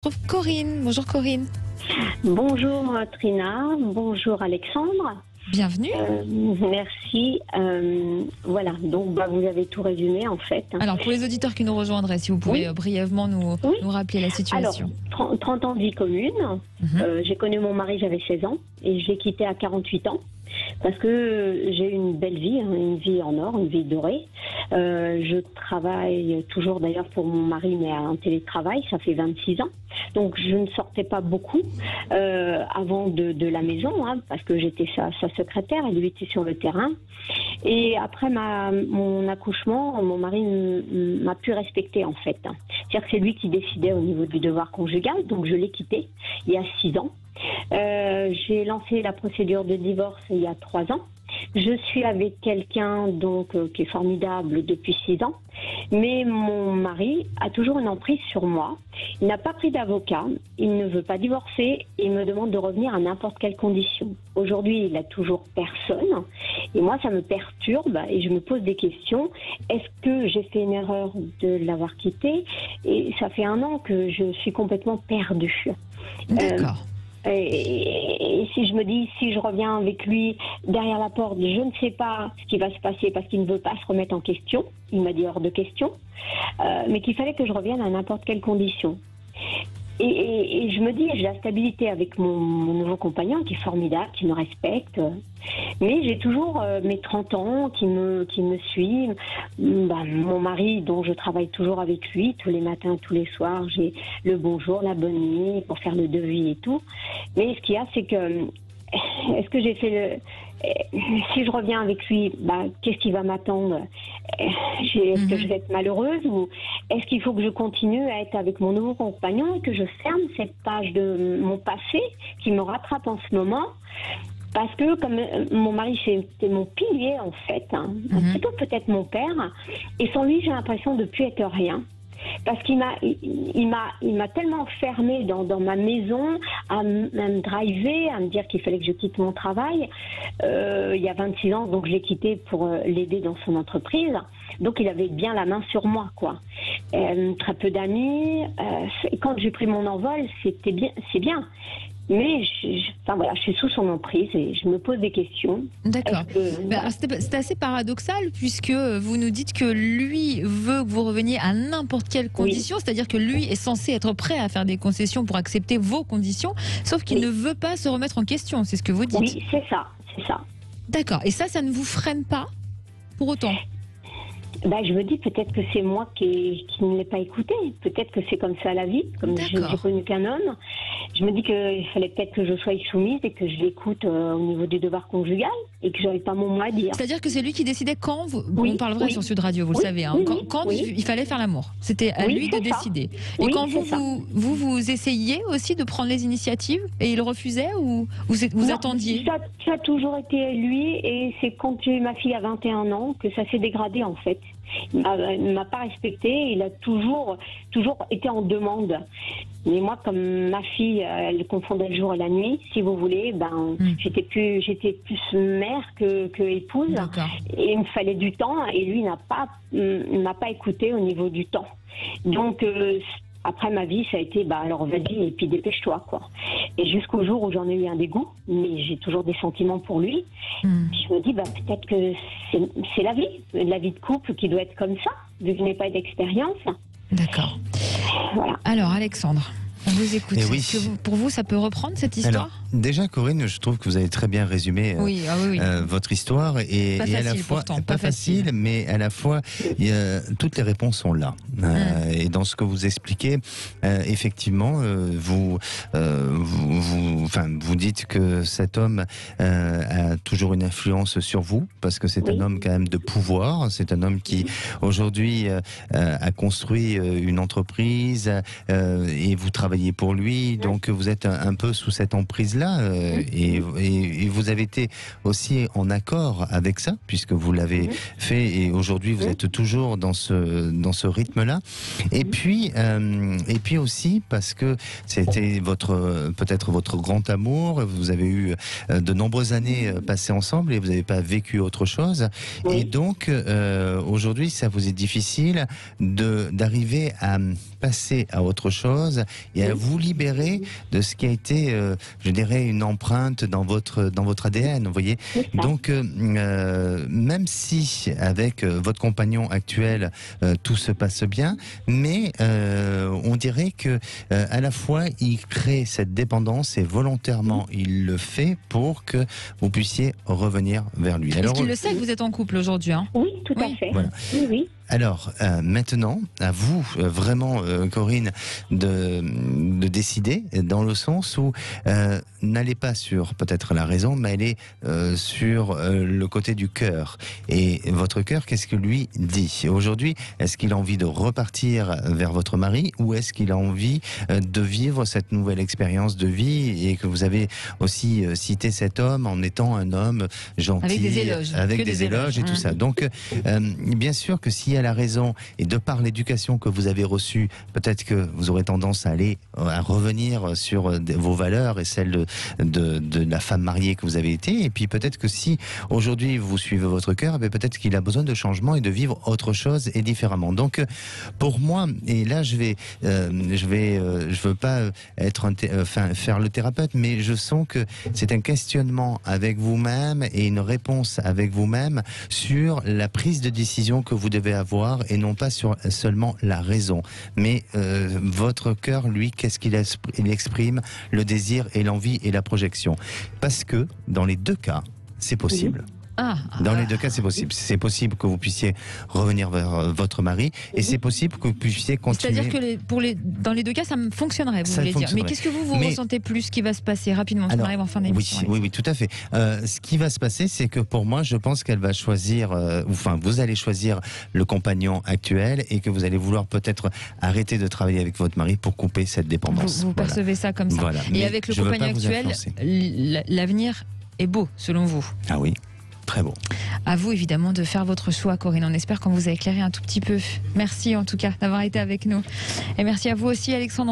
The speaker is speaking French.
Retrouve Corinne. Bonjour Corinne. Bonjour Trina, bonjour Alexandre. Bienvenue. Merci. Voilà, donc vous avez tout résumé en fait. Alors pour les auditeurs qui nous rejoindraient, si vous pouvez brièvement nous rappeler la situation. Alors, 30 ans de vie commune. J'ai connu mon mari, j'avais 16 ans et je l'ai quitté à 48 ans. Parce que j'ai une belle vie, une vie en or, une vie dorée. Je travaille toujours d'ailleurs pour mon mari, mais en télétravail, ça fait 26 ans. Donc je ne sortais pas beaucoup avant de la maison, parce que j'étais sa secrétaire et lui était sur le terrain. Et après mon accouchement, mon mari m'a pu respecter en fait. C'est-à-dire que c'est lui qui décidait au niveau du devoir conjugal, donc je l'ai quitté il y a 6 ans. J'ai lancé la procédure de divorce il y a 3 ans. Je suis avec quelqu'un qui est formidable depuis 6 ans, mais mon mari a toujours une emprise sur moi. Il n'a pas pris d'avocat, il ne veut pas divorcer, il me demande de revenir à n'importe quelle condition. Aujourd'hui, il n'a toujours personne, et moi ça me perturbe et je me pose des questions. Est-ce que j'ai fait une erreur de l'avoir quitté? Et ça fait 1 an que je suis complètement perdue. D'accord. Et si je me dis, si je reviens avec lui derrière la porte, je ne sais pas ce qui va se passer parce qu'il ne veut pas se remettre en question. Il m'a dit hors de question, mais qu'il fallait que je revienne à n'importe quelle condition. Et je me dis, j'ai la stabilité avec mon nouveau compagnon qui est formidable, qui me respecte. Mais j'ai toujours mes 30 ans qui me suivent. Mon mari, dont je travaille toujours avec lui, tous les matins, tous les soirs, j'ai le bonjour, la bonne nuit, pour faire le devis et tout. Mais ce qu'il y a, c'est que, est-ce que j'ai fait si je reviens avec lui, qu'est-ce qui va m'attendre? Est-ce que je vais être malheureuse ou est-ce qu'il faut que je continue à être avec mon nouveau compagnon et que je ferme cette page de mon passé qui me rattrape en ce moment? Parce que comme mon mari c'était mon pilier en fait, un petit peu peut-être mon père, et sans lui j'ai l'impression de ne plus être rien. Parce qu'il m'a tellement fermée dans ma maison, à me driver, à me dire qu'il fallait que je quitte mon travail. Il y a 26 ans, donc je l'ai quitté pour l'aider dans son entreprise. Donc il avait bien la main sur moi, quoi. Très peu d'amis. Quand j'ai pris mon envol, c'est bien. Mais je suis sous son emprise et je me pose des questions. D'accord. C'est assez paradoxal puisque vous nous dites que lui veut que vous reveniez à n'importe quelle condition, c'est-à-dire que lui est censé être prêt à faire des concessions pour accepter vos conditions, sauf qu'il ne veut pas se remettre en question, c'est ce que vous dites. Oui, c'est ça. D'accord. Et ça ne vous freine pas pour autant? Je me dis peut-être que c'est moi qui ne l'ai pas écouté. Peut-être que c'est comme ça la vie, comme je n'ai connu qu'un homme. Je me dis qu'il fallait peut-être que je sois soumise et que je l'écoute au niveau du devoir conjugal et que je n'avais pas mon mot à dire. C'est-à-dire que c'est lui qui décidait quand on parle vrai sur Sud Radio, vous le savez, quand il fallait faire l'amour. C'était à lui de décider. Et quand vous essayiez aussi de prendre les initiatives et il refusait ou vous attendiez? Ça a toujours été lui et c'est quand j'ai eu ma fille à 21 ans que ça s'est dégradé en fait. Il ne m'a pas respecté, il a toujours été en demande. Mais moi, comme ma fille, elle confondait le jour et la nuit, si vous voulez, j'étais plus mère que épouse. Et il me fallait du temps et lui il m'a pas écouté au niveau du temps. Donc après ma vie, ça a été alors vas-y et puis dépêche-toi quoi. Et jusqu'au jour où j'en ai eu un dégoût, mais j'ai toujours des sentiments pour lui. Je me dis peut-être que c'est la vie de couple qui doit être comme ça, vu que je n'ai pas d'expérience. D'accord. Voilà. Alors Alexandre, on vous écoute. Est-ce que pour vous, ça peut reprendre cette histoire? Alors, déjà, Corinne, je trouve que vous avez très bien résumé votre histoire et à la fois pas facile, mais à la fois toutes les réponses sont là. Et dans ce que vous expliquez, effectivement, vous dites que cet homme a toujours une influence sur vous parce que c'est un homme quand même de pouvoir. C'est un homme qui aujourd'hui a construit une entreprise et vous travaillez pour lui, donc vous êtes un peu sous cette emprise-là et vous avez été aussi en accord avec ça, puisque vous l'avez fait et aujourd'hui vous êtes toujours dans ce rythme-là. Et puis aussi parce que c'était peut-être votre grand amour, vous avez eu de nombreuses années passées ensemble et vous n'avez pas vécu autre chose. Et donc aujourd'hui ça vous est difficile d'arriver à passer à autre chose et à vous libérer de ce qui a été, je dirais, une empreinte dans votre ADN, vous voyez. Donc, même si avec votre compagnon actuel, tout se passe bien, mais on dirait que à la fois, il crée cette dépendance et volontairement, il le fait pour que vous puissiez revenir vers lui. Est-ce qu'il le sait que vous êtes en couple aujourd'hui, hein? Oui, tout à fait. Voilà. Oui, oui. Alors, maintenant, à vous, vraiment, Corinne, de décider, dans le sens où n'allez pas sur peut-être la raison, mais allez sur le côté du cœur. Et votre cœur, qu'est-ce que lui dit? Aujourd'hui, est-ce qu'il a envie de repartir vers votre mari, ou est-ce qu'il a envie de vivre cette nouvelle expérience de vie, et que vous avez aussi cité cet homme en étant un homme gentil, avec des éloges et tout ça. Donc, bien sûr que s'il y a la raison, et de par l'éducation que vous avez reçue, peut-être que vous aurez tendance à revenir sur vos valeurs et celles de la femme mariée que vous avez été. Et puis peut-être que si aujourd'hui vous suivez votre cœur, peut-être qu'il a besoin de changement et de vivre autre chose et différemment. Donc pour moi, et là je veux pas être faire le thérapeute, mais je sens que c'est un questionnement avec vous-même et une réponse avec vous-même sur la prise de décision que vous devez avoir, et non pas sur seulement la raison. Mais votre cœur, lui, qu'est-ce qu'il exprime? Le désir et l'envie et la projection. Parce que dans les deux cas, c'est possible. Dans les deux cas, c'est possible. C'est possible que vous puissiez revenir vers votre mari, et c'est possible que vous puissiez continuer. C'est-à-dire que dans les deux cas, ça fonctionnerait, vous voulez dire. Mais qu'est-ce que vous ressentez plus qui va se passer rapidement? On arrive en fin d'émission. Oui, tout à fait. Ce qui va se passer, c'est que pour moi, je pense qu'elle va choisir, vous allez choisir le compagnon actuel, et que vous allez vouloir peut-être arrêter de travailler avec votre mari pour couper cette dépendance. Vous percevez ça comme ça. Voilà. Et avec le compagnon actuel, l'avenir est beau, selon vous? Ah oui. Très bon. À vous évidemment de faire votre choix, Corinne. On espère qu'on vous a éclairé un tout petit peu. Merci en tout cas d'avoir été avec nous. Et merci à vous aussi, Alexandre.